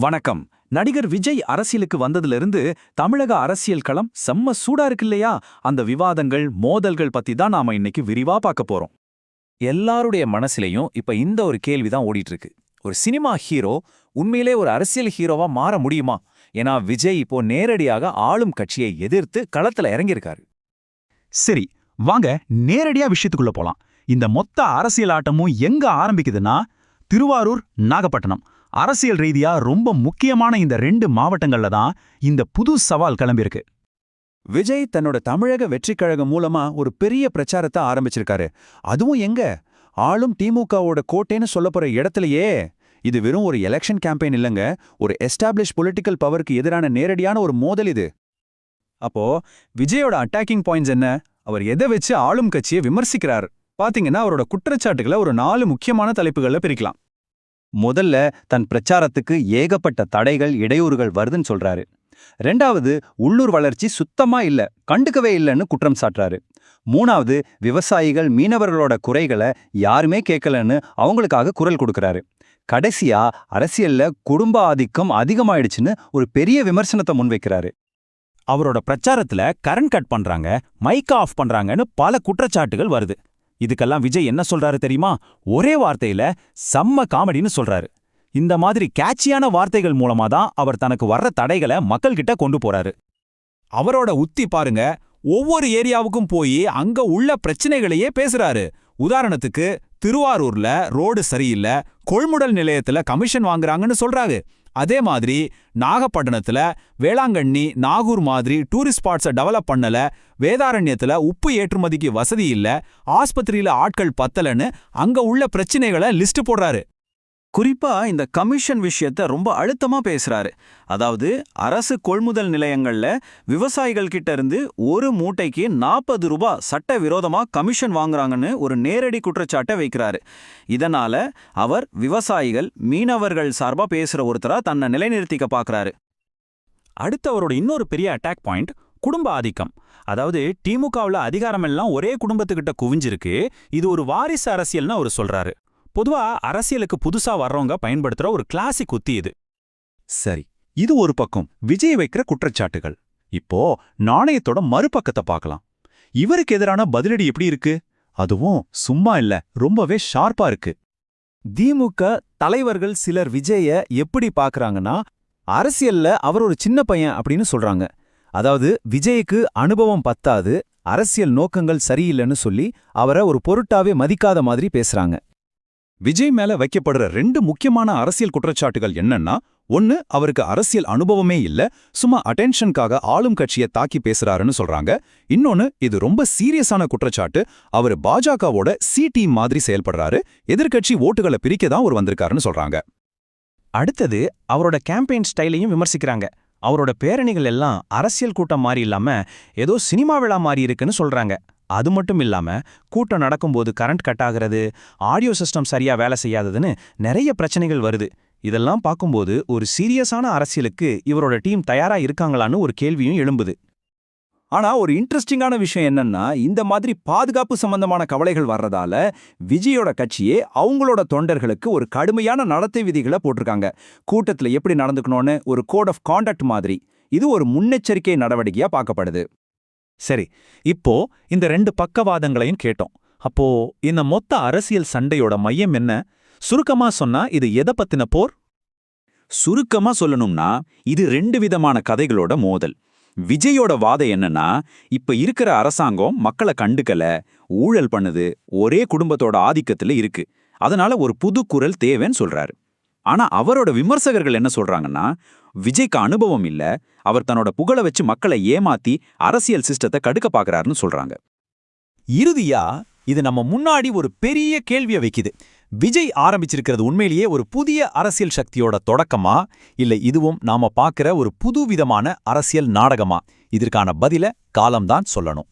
வணக்கம். நடிகர் விஜய் அரசியலுக்கு வந்ததிலிருந்து தமிழக அரசியல் களம் செம்ம சூடா இருக்கு இல்லையா? அந்த விவாதங்கள், மோதல்கள் பத்தி தான் நாம இன்னைக்கு விரிவா பார்க்க போறோம். எல்லாருடைய மனசுலயும் இப்ப இந்த ஒரு கேள்விதான் ஓடிட்டு இருக்கு. ஒரு சினிமா ஹீரோ உண்மையிலே ஒரு அரசியல் ஹீரோவா மாற முடியுமா? ஏன்னா விஜய் இப்போ நேரடியாக ஆளும் கட்சியை எதிர்த்து களத்துல இறங்கியிருக்காரு. சரி, வாங்க நேரடியா விஷயத்துக்குள்ள போலாம். இந்த மொத்த அரசியல் ஆட்டமும் எங்க ஆரம்பிக்குதுன்னா, திருவாரூர், நாகப்பட்டினம். அரசியல் ரீதியா ரொம்ப முக்கியமான இந்த 2 மாவட்டங்கள்ல தான் இந்த புது சவால் கிளம்பியிருக்கு. விஜய் தன்னோட தமிழக வெற்றிக் கழகம் மூலமா ஒரு பெரிய பிரச்சாரத்தை ஆரம்பிச்சிருக்காரு. அதுவும் எங்க? ஆளும் திமுகவோட கோட்டைன்னு சொல்லப்போற இடத்துலயே. இது வெறும் ஒரு எலெக்ஷன் கேம்பெயின் இல்லங்க, ஒரு எஸ்டாப்ளிஷ் பொலிட்டிக்கல் பவருக்கு எதிரான நேரடியான ஒரு மோதல் இது. அப்போ விஜயோட அட்டாக்கிங் பாயிண்ட்ஸ் என்ன? அவர் எதை வச்சு ஆளும் கட்சியை விமர்சிக்கிறார்? பாத்தீங்கன்னா அவரோட குற்றச்சாட்டுகளை ஒரு 4 முக்கியமான தலைப்புகள்ல பிரிக்கலாம். முதல்ல தன் பிரச்சாரத்துக்கு ஏகப்பட்ட தடைகள், இடையூறுகள் வருதுன்னு சொல்றாரு. 2வது, உள்ளூர் வளர்ச்சி சுத்தமா இல்ல, கண்டுக்கவே இல்லைன்னு குற்றம் சாட்டுறாரு. 3வது, விவசாயிகள், மீனவர்களோட குறைகளை யாருமே கேட்கலன்னு அவங்களுக்காக குரல் கொடுக்கறாரு. கடைசியா, அரசியல்ல குடும்ப ஆதிக்கம் அதிகமாயிடுச்சுன்னு ஒரு பெரிய விமர்சனத்தை முன்வைக்கிறாரு. அவரோட பிரச்சாரத்துல கரண்ட் கட் பண்றாங்க, மைக் ஆஃப் பண்றாங்கன்னு பல குற்றச்சாட்டுகள் வருது. இதுக்கெல்லாம் விஜய் என்ன சொல்றாரு தெரியுமா? ஒரே வார்த்தையில செம்ம காமெடின்னு சொல்றாரு. இந்த மாதிரி கேட்சியான வார்த்தைகள் மூலமா தான் அவர் தனக்கு வர்ற தடைகளை மக்கள்கிட்ட கொண்டு போறாரு. அவரோட உத்தி பாருங்க, ஒவ்வொரு ஏரியாவுக்கும் போய் அங்க உள்ள பிரச்சனைகளையே பேசுறாரு. உதாரணத்துக்கு திருவாரூர்ல ரோடு சரியில்லை, கொள்முதல் நிலையத்துல கமிஷன் வாங்குறாங்கன்னு சொல்றாரு. அதே மாதிரி நாகப்பட்டினத்துல வேளாங்கண்ணி, நாகூர் மாதிரி டூரிஸ்ட் ஸ்பாட்ஸை டெவலப் பண்ணல, வேதாரண்யத்துல உப்பு ஏற்றுமதிக்கு வசதி இல்ல, ஆஸ்பத்திரியில ஆட்கள் பத்தலன்னு அங்க உள்ள பிரச்சனைகளை லிஸ்ட் போடுறாரு. குறிப்பா இந்த கமிஷன் விஷயத்த ரொம்ப அழுத்தமா பேசுறாரு. அதாவது அரசு கொள்முதல் நிலையங்கள்ல விவசாயிகள் கிட்ட இருந்து ஒரு மூட்டைக்கு 40 ரூபாய் சட்ட விரோதமா கமிஷன் வாங்குறாங்கன்னு ஒரு நேரடி குற்றச்சாட்டை வைக்கிறாரு. இதனால அவர் விவசாயிகள், மீனவர்கள் சார்பா பேசுற ஒருத்தரா தன்னை நிலைநிறுத்திக்க பாக்குறாரு. அடுத்து அவரோட இன்னொரு பெரிய அட்டாக் பாயிண்ட் குடும்ப ஆதிக்கம். அதாவது திமுகவுல அதிகாரமெல்லாம் ஒரே குடும்பத்துக்கிட்ட குவிஞ்சிருக்கு, இது ஒரு வாரிசு அரசியல்னு அவர் சொல்றாரு. பொதுவா அரசியலுக்கு புதுசா வர்றவங்க பயன்படுத்துற ஒரு கிளாசிக் உத்தி இது. சரி, இது ஒரு பக்கம் விஜய் வைக்கிற குற்றச்சாட்டுகள். இப்போ நாணயத்தோட மறுபக்கத்தை பார்க்கலாம். இவருக்கு எதிரான பதிலடி எப்படி இருக்கு? அதுவும் சும்மா இல்ல, ரொம்பவே ஷார்ப்பா இருக்கு. திமுக தலைவர்கள் சிலர் விஜய எப்படி பாக்குறாங்கன்னா, அரசியல்ல அவர் ஒரு சின்ன பையன் அப்படின்னு சொல்றாங்க. அதாவது விஜய்க்கு அனுபவம் பத்தாது, அரசியல் நோக்கங்கள் சரியில்லைன்னு சொல்லி அவரை ஒரு பொருட்டாவே மதிக்காத மாதிரி பேசுறாங்க. விஜய் மேல வைக்கப்படுற 2 முக்கியமான அரசியல் குற்றச்சாட்டுகள் என்னன்னா, ஒன்னு, அவருக்கு அரசியல் அனுபவமே இல்ல, சும்மா அட்டென்ஷனுக்காக ஆளும் கட்சியை தாக்கி பேசுறாருன்னு சொல்றாங்க. இன்னொன்னு, இது ரொம்ப சீரியஸான குற்றச்சாட்டு, அவர் பாஜகவோட சி டீம் மாதிரி செயல்படுறாரு, எதிர்க்கட்சி ஓட்டுகளை பிரிக்க தான் அவர் வந்திருக்காருன்னு சொல்றாங்க. அடுத்தது அவரோட கேம்பெயின் ஸ்டைலையும் விமர்சிக்கிறாங்க. அவரோட பேரணிகள் எல்லாம் அரசியல் கூட்டம் மாதிரி இல்லாம ஏதோ சினிமா விழா மாதிரி இருக்குன்னு சொல்றாங்க. அது மட்டும் இல்லாம கூட்டம் நடக்கும்போது கரண்ட் கட் ஆகிறது, ஆடியோ சிஸ்டம் சரியா வேலை செய்யாததுன்னு நிறைய பிரச்சனைகள் வருது. இதெல்லாம் பார்க்கும்போது ஒரு சீரியஸான அரசியலுக்கு இவரோட டீம் தயாரா இருக்காங்களான்னு ஒரு கேள்வியும் எழும்புது. ஆனா ஒரு இன்ட்ரெஸ்டிங்கான விஷயம் என்னன்னா, இந்த மாதிரி பாதுகாப்பு சம்பந்தமான கவலைகள் வர்றதால விஜயோட கட்சியே அவங்களோட தொண்டர்களுக்கு ஒரு கடுமையான நடத்தை விதிகளை போட்டிருக்காங்க. கூட்டத்துல எப்படி நடந்துக்கணும்னு ஒரு கோட் ஆஃப் கான்டக்ட் மாதிரி. இது ஒரு முன்னெச்சரிக்கை நடவடிக்கையா பார்க்கப்படுது. சரி, இப்போ இந்த 2 பக்கவாதங்களையும் கேட்டோம். அப்போ இந்த மொத்த அரசியல் சண்டையோட மையம் என்ன? சுருக்கமா சொன்னா இது எதை பத்தின போர்? சுருக்கமா சொல்லணும்னா, இது 2 விதமான கதைகளோட மோதல். விஜயோட வாதம் என்னன்னா, இப்ப இருக்கிற அரசாங்கம் மக்களை கண்டுக்கல, ஊழல் பண்ணுது, ஒரே குடும்பத்தோட ஆதிக்கத்துல இருக்கு, அதனால ஒரு புது குரல் தேவைன்னு சொல்றாரு. ஆனா அவரோட விமர்சகர்கள் என்ன சொல்றாங்கன்னா, விஜய்க்கு அனுபவம் இல்ல, அவர் தன்னோட புகழை வச்சு மக்களை ஏமாத்தி அரசியல் சிஸ்டத்தை கடுக்க பாக்குறாருன்னு சொல்றாங்க. இறுதியா இது நம்ம முன்னாடி ஒரு பெரிய கேள்வியை வைக்குது. விஜய் ஆரம்பிச்சிருக்கிறது உண்மையிலேயே ஒரு புதிய அரசியல் சக்தியோட தொடக்கமா, இல்ல இதுவும் நாம பார்க்கிற ஒரு புதுவிதமான அரசியல் நாடகமா? இதற்கான பதில காலம்தான் சொல்லணும்.